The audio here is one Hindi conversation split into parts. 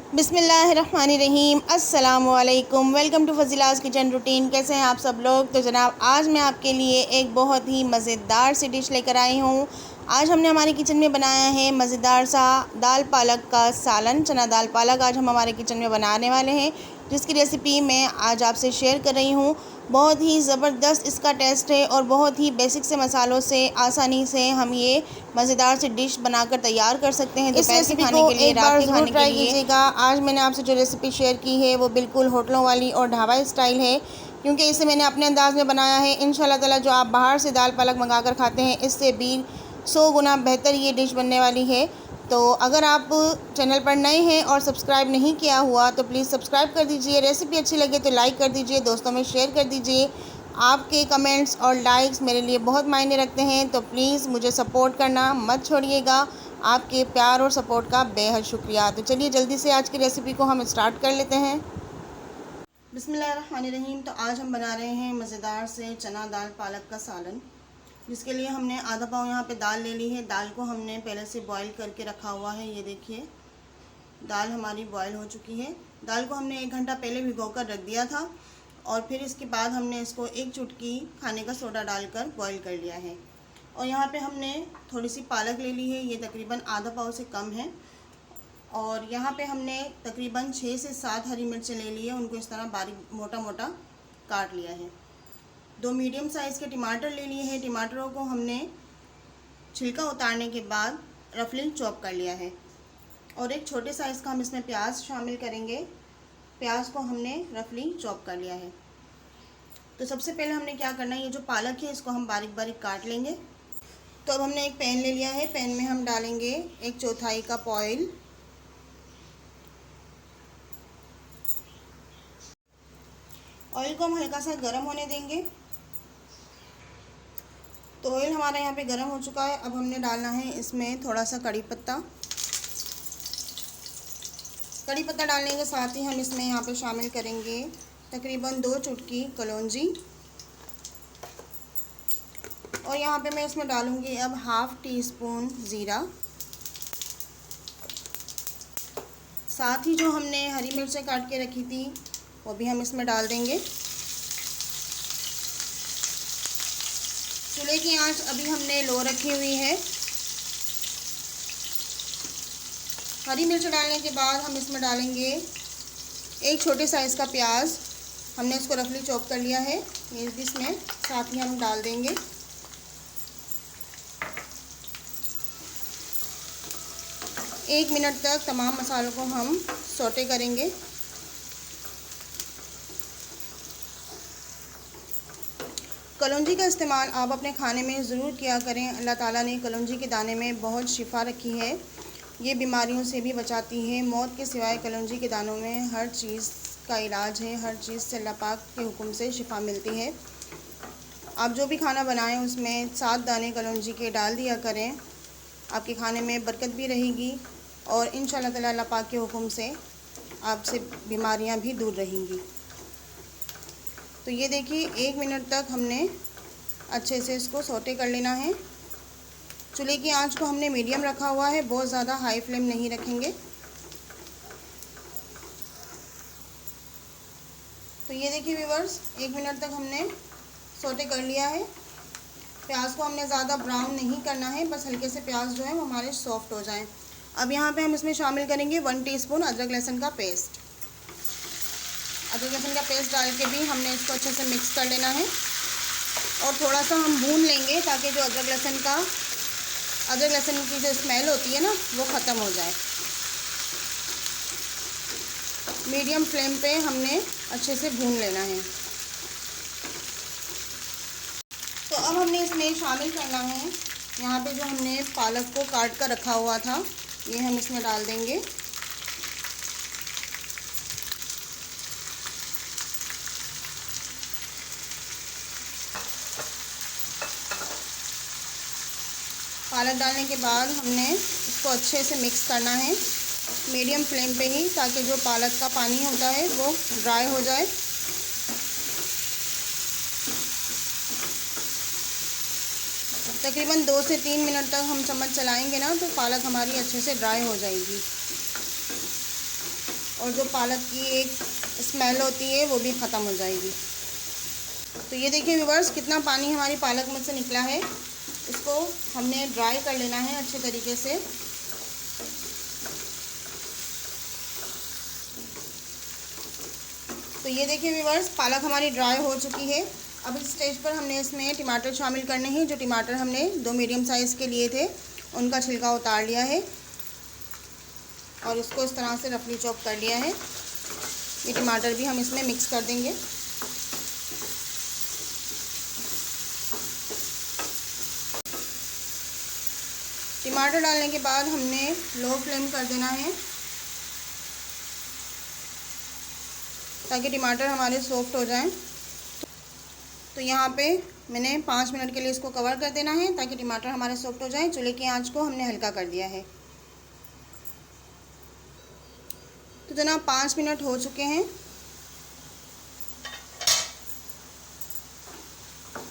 बिस्मिल्लाहिर्रहमानिर्रहीम। अस्सलामुअलैकुम। Welcome to Fazilas kitchen routine. कैसे हैं आप सब लोग? तो जनाब, आज मैं आपके लिए एक बहुत ही मज़ेदार सी डिश लेकर आई हूँ। आज हमने हमारे किचन में बनाया है मज़ेदार सा दाल पालक का सालन। चना दाल पालक आज हम हमारे किचन में बनाने वाले हैं, जिसकी रेसिपी मैं आज आपसे शेयर कर रही हूँ। बहुत ही ज़बरदस्त इसका टेस्ट है और बहुत ही बेसिक से मसालों से आसानी से हम ये मज़ेदार सी डिश बनाकर तैयार कर सकते हैं। इस रेसिपी को एक बार ज़रूर ट्राई कीजिएगा। आज मैंने आपसे जो रेसिपी शेयर की है वो बिल्कुल होटलों वाली और ढाबा स्टाइल है, क्योंकि इसे मैंने अपने अंदाज़ में बनाया है। इंशाल्लाह ताला जो आप बाहर से दाल पालक मंगा कर खाते हैं, इससे भी 100 गुना बेहतर ये डिश बनने वाली है। तो अगर आप चैनल पर नए हैं और सब्सक्राइब नहीं किया हुआ तो प्लीज़ सब्सक्राइब कर दीजिए। रेसिपी अच्छी लगे तो लाइक कर दीजिए, दोस्तों में शेयर कर दीजिए। आपके कमेंट्स और लाइक्स मेरे लिए बहुत मायने रखते हैं, तो प्लीज़ मुझे सपोर्ट करना मत छोड़िएगा। आपके प्यार और सपोर्ट का बेहद शुक्रिया। तो चलिए जल्दी से आज की रेसिपी को हम स्टार्ट कर लेते हैं। बिस्मिल्लाहिर्रहमानिर्रहीम। तो आज हम बना रहे हैं मज़ेदार से चना दाल पालक का सालन, जिसके लिए हमने आधा पाव यहाँ पे दाल ले ली है। दाल को हमने पहले से बॉईल करके रखा हुआ है। ये देखिए, दाल हमारी बॉईल हो चुकी है। दाल को हमने 1 घंटा पहले भिगोकर रख दिया था और फिर इसके बाद हमने इसको 1 चुटकी खाने का सोडा डालकर बॉईल कर लिया है। और यहाँ पे हमने थोड़ी सी पालक ले ली है, ये तकरीबन आधा पाव से कम है। और यहाँ पे हमने तकरीबन 6 से 7 हरी मिर्चें ले ली है, उनको इस तरह बारीक मोटा मोटा काट लिया है। 2 मीडियम साइज़ के टमाटर ले लिए हैं। टमाटरों को हमने छिलका उतारने के बाद रफली चॉप कर लिया है। और एक छोटे साइज़ का हम इसमें प्याज शामिल करेंगे। प्याज को हमने रफली चॉप कर लिया है। तो सबसे पहले हमने क्या करना है, ये जो पालक है इसको हम बारीक बारीक काट लेंगे। तो अब हमने एक पैन ले लिया है। पैन में हम डालेंगे 1/4 कप ऑयल। ऑयल को हम हल्का सा गर्म होने देंगे। तो ऑयल हमारा यहाँ पे गर्म हो चुका है। अब हमने डालना है इसमें थोड़ा सा कड़ी पत्ता। कड़ी पत्ता डालने के साथ ही हम इसमें यहाँ पे शामिल करेंगे तकरीबन 2 चुटकी कलौंजी। और यहाँ पे मैं इसमें डालूँगी अब ½ टीस्पून ज़ीरा। साथ ही जो हमने हरी मिर्चें काट के रखी थी वो भी हम इसमें डाल देंगे। चूल्हे की आंच अभी हमने लो रखी हुई है। हरी मिर्च डालने के बाद हम इसमें डालेंगे 1 छोटे साइज़ का प्याज। हमने इसको रफली चॉप कर लिया है, ये भी इसमें साथ ही हम डाल देंगे। एक मिनट तक तमाम मसालों को हम सौटे करेंगे। कलौंजी का इस्तेमाल आप अपने खाने में ज़रूर किया करें। अल्लाह ताला ने कलौंजी के दाने में बहुत शिफा रखी है, ये बीमारियों से भी बचाती है। मौत के सिवाय कलौंजी के दानों में हर चीज़ का इलाज है, हर चीज़ से अल्लाह पाक के हुक्म से शिफा मिलती है। आप जो भी खाना बनाएं उसमें 7 दाने कलौंजी के डाल दिया करें, आपके खाने में बरकत भी रहेगी और इंशाअल्लाह ताला अल्लाह पाक के हुक्म से आपसे बीमारियां भी दूर रहेंगी। तो ये देखिए, 1 मिनट तक हमने अच्छे से इसको सौटे कर लेना है। चूल्हे की आंच को हमने मीडियम रखा हुआ है, बहुत ज़्यादा हाई फ्लेम नहीं रखेंगे। तो ये देखिए व्यूअर्स, 1 मिनट तक हमने सौटे कर लिया है। प्याज को हमने ज़्यादा ब्राउन नहीं करना है, बस हल्के से प्याज जो है वो हमारे सॉफ्ट हो जाएं। अब यहाँ पे हम इसमें शामिल करेंगे 1 टीस्पून अदरक लहसुन का पेस्ट। अदरक लहसुन का पेस्ट डाल के भी हमने इसको अच्छे से मिक्स कर लेना है और थोड़ा सा हम भून लेंगे, ताकि जो अदरक लहसुन की जो स्मेल होती है ना वो ख़त्म हो जाए। मीडियम फ्लेम पे हमने अच्छे से भून लेना है। तो अब हमने इसमें शामिल करना है, यहाँ पे जो हमने पालक को काट कर रखा हुआ था ये हम इसमें डाल देंगे। पालक डालने के बाद हमने इसको अच्छे से मिक्स करना है मीडियम फ्लेम पे ही, ताकि जो पालक का पानी होता है वो ड्राई हो जाए। तकरीबन 2 से 3 मिनट तक हम चम्मच चलाएंगे ना तो पालक हमारी अच्छे से ड्राई हो जाएगी। और जो पालक की एक स्मेल होती है वो भी ख़त्म हो जाएगी। तो ये देखिए व्यूअर्स, कितना पानी हमारी पालक में से निकला है। इसको हमने ड्राई कर लेना है अच्छे तरीके से। तो ये देखिए व्यूअर्स, पालक हमारी ड्राई हो चुकी है। अब इस स्टेज पर हमने इसमें टमाटर शामिल करने हैं। जो टमाटर हमने 2 मीडियम साइज़ के लिए थे उनका छिलका उतार लिया है और इसको इस तरह से रफली चॉप कर लिया है। ये टमाटर भी हम इसमें मिक्स कर देंगे। टमाटर डालने के बाद हमने लो फ्लेम कर देना है ताकि टमाटर हमारे सॉफ्ट हो जाएं। तो यहाँ पे मैंने 5 मिनट के लिए इसको कवर कर देना है ताकि टमाटर हमारे सॉफ्ट हो जाएं। चूल्हे की आंच को हमने हल्का कर दिया है। तो जनाब 5 मिनट हो चुके हैं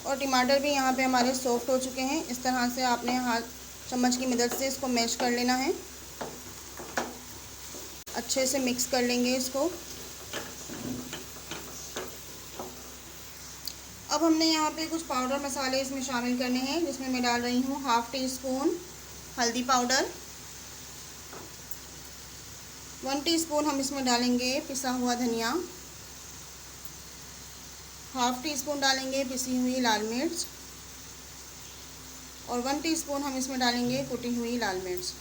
और टमाटर भी यहाँ पे हमारे सॉफ्ट हो चुके हैं। इस तरह से आपने हाथ चम्मच की मदद से इसको मैश कर लेना है। अच्छे से मिक्स कर लेंगे इसको। अब हमने यहाँ पे कुछ पाउडर मसाले इसमें शामिल करने हैं, जिसमें मैं डाल रही हूँ 1/2 टीस्पून हल्दी पाउडर, 1 टीस्पून हम इसमें डालेंगे पिसा हुआ धनिया, 1/2 टीस्पून डालेंगे पिसी हुई लाल मिर्च और 1 टीस्पून हम इसमें डालेंगे कुटी हुई लाल मिर्च।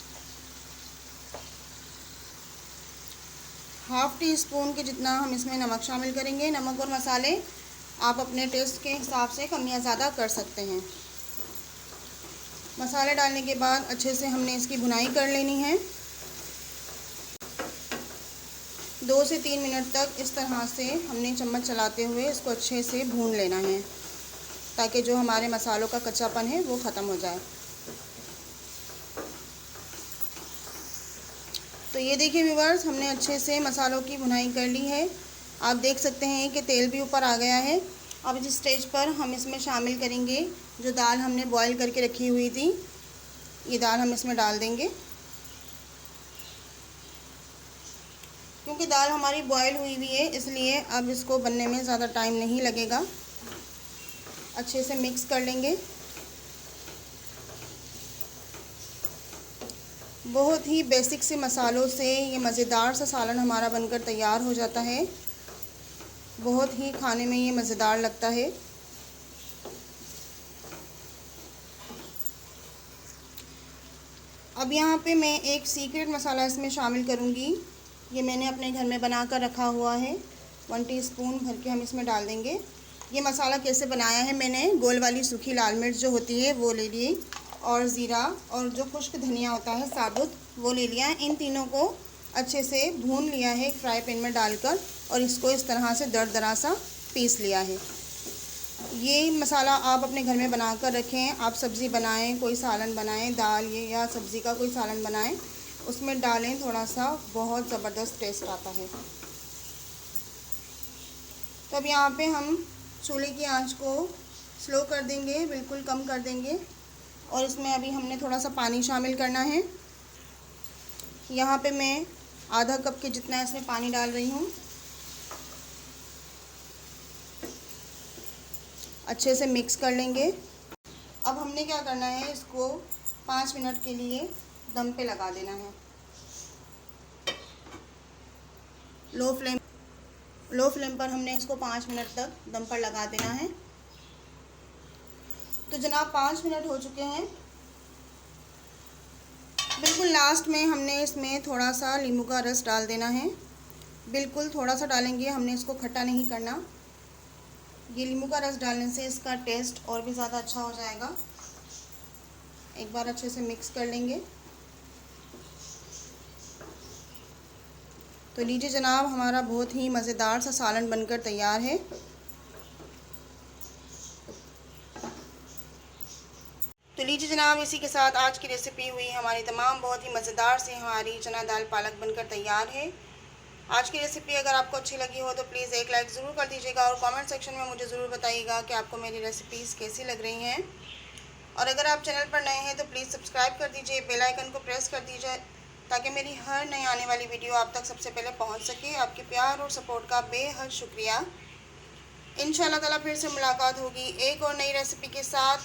1/2 टीस्पून के जितना हम इसमें नमक शामिल करेंगे। नमक और मसाले आप अपने टेस्ट के हिसाब से कम या ज़्यादा कर सकते हैं। मसाले डालने के बाद अच्छे से हमने इसकी भुनाई कर लेनी है। 2 से 3 मिनट तक इस तरह से हमने चम्मच चलाते हुए इसको अच्छे से भून लेना है ताकि जो हमारे मसालों का कच्चापन है वो ख़त्म हो जाए। तो ये देखिए व्यूअर्स, हमने अच्छे से मसालों की भुनाई कर ली है। आप देख सकते हैं कि तेल भी ऊपर आ गया है। अब इस स्टेज पर हम इसमें शामिल करेंगे जो दाल हमने बॉईल करके रखी हुई थी। ये दाल हम इसमें डाल देंगे। क्योंकि दाल हमारी बॉईल हुई हुई है इसलिए अब इसको बनने में ज़्यादा टाइम नहीं लगेगा। अच्छे से मिक्स कर लेंगे। बहुत ही बेसिक से मसालों से ये मज़ेदार सा सालन हमारा बनकर तैयार हो जाता है। बहुत ही खाने में ये मज़ेदार लगता है। अब यहाँ पे मैं एक सीक्रेट मसाला इसमें शामिल करूँगी। ये मैंने अपने घर में बना कर रखा हुआ है। 1 टीस्पून भर के हम इसमें डाल देंगे। ये मसाला कैसे बनाया है, मैंने गोल वाली सूखी लाल मिर्च जो होती है वो ले ली और ज़ीरा और जो खुश्क धनिया होता है साबुत वो ले लिया है। इन तीनों को अच्छे से भून लिया है एक फ्राई पैन में डालकर और इसको इस तरह से दरदरा सा पीस लिया है। ये मसाला आप अपने घर में बना कर रखें। आप सब्ज़ी बनाएं, कोई सालन बनाएं, दाल ये या सब्ज़ी का कोई सालन बनाएं, उसमें डालें थोड़ा सा, बहुत ज़बरदस्त टेस्ट आता है। तो अब यहाँ पे हम चूल्हे की आंच को स्लो कर देंगे, बिल्कुल कम कर देंगे और इसमें अभी हमने थोड़ा सा पानी शामिल करना है। यहाँ पे मैं आधा कप के जितना इसमें पानी डाल रही हूँ। अच्छे से मिक्स कर लेंगे। अब हमने क्या करना है, इसको 5 मिनट के लिए दम पे लगा देना है। लो फ्लेम पर हमने इसको 5 मिनट तक दम पर लगा देना है। तो जनाब 5 मिनट हो चुके हैं। बिल्कुल लास्ट में हमने इसमें थोड़ा सा नींबू का रस डाल देना है। बिल्कुल थोड़ा सा डालेंगे, हमने इसको खट्टा नहीं करना। ये नींबू का रस डालने से इसका टेस्ट और भी ज़्यादा अच्छा हो जाएगा। एक बार अच्छे से मिक्स कर लेंगे। तो लीजिए जनाब, हमारा बहुत ही मज़ेदार सा सालन बनकर तैयार है। तो लीजिए जनाब, इसी के साथ आज की रेसिपी हुई हमारी तमाम बहुत ही मज़ेदार से हमारी चना दाल पालक बनकर तैयार है। आज की रेसिपी अगर आपको अच्छी लगी हो तो प्लीज़ एक लाइक ज़रूर कर दीजिएगा और कमेंट सेक्शन में मुझे ज़रूर बताइएगा कि आपको मेरी रेसिपीज़ कैसी लग रही हैं। और अगर आप चैनल पर नए हैं तो प्लीज़ सब्सक्राइब कर दीजिए, बेल आइकन को प्रेस कर दीजिए ताकि मेरी हर नई आने वाली वीडियो आप तक सबसे पहले पहुंच सके। आपके प्यार और सपोर्ट का बेहद शुक्रिया। इंशाल्लाह ताला फिर से मुलाकात होगी एक और नई रेसिपी के साथ।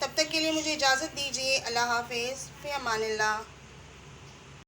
तब तक के लिए मुझे इजाज़त दीजिए। अल्लाह हाफ़िज़, फ़ी अमानिल्लाह।